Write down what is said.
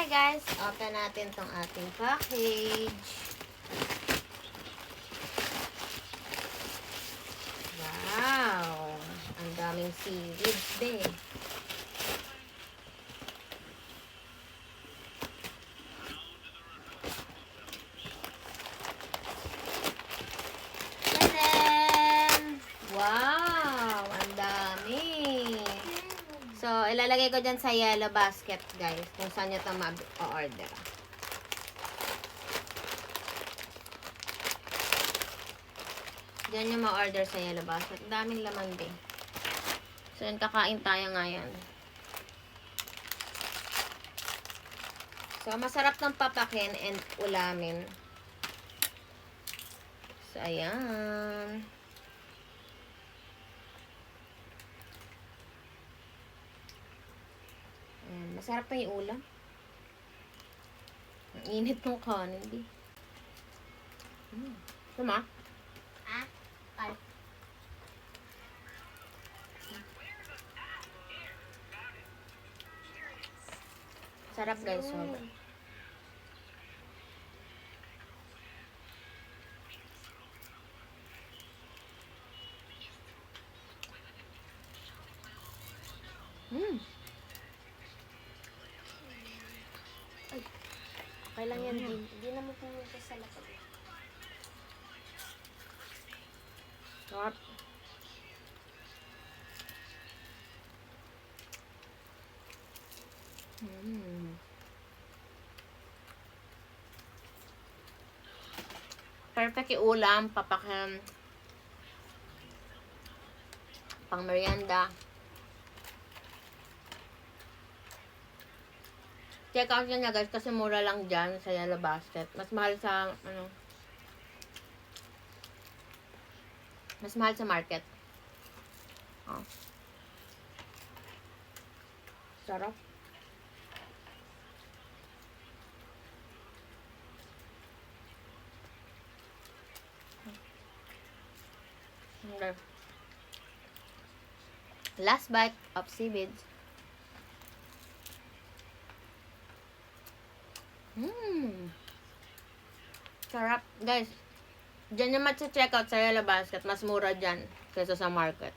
guys, open natin tong ating package. Wow! Ang daming seaweeds din. Wow! Ang dami! So, ilalagay ko dyan sa yellow basket, guys. Kung saan nyo ito ma-order. Diyan yung ma-order sa yellow basket. Daming laman din. So, yun, kakain tayo ngayon. So, masarap ng papakin and ulamin. So, ayan. Ayan. Masarap pa yung ulam. Ang init ng kanin, di. Tama? Ah? Ay. Sarap, guys. Sobra. Okay lang yan, Jim. Hindi naman pumunta sa lapag. Sarap. Perfect yung ulam, papakin, pang merienda. Check out nyo na guys, kasi mura lang dyan sa yellow basket. Mas mahal sa, mas mahal sa market. Oh. Sarap. Okay. Last bite of seaweeds. Sarap. Guys, dyan yung check out sa yellow basket. Mas mura dyan kaysa sa market.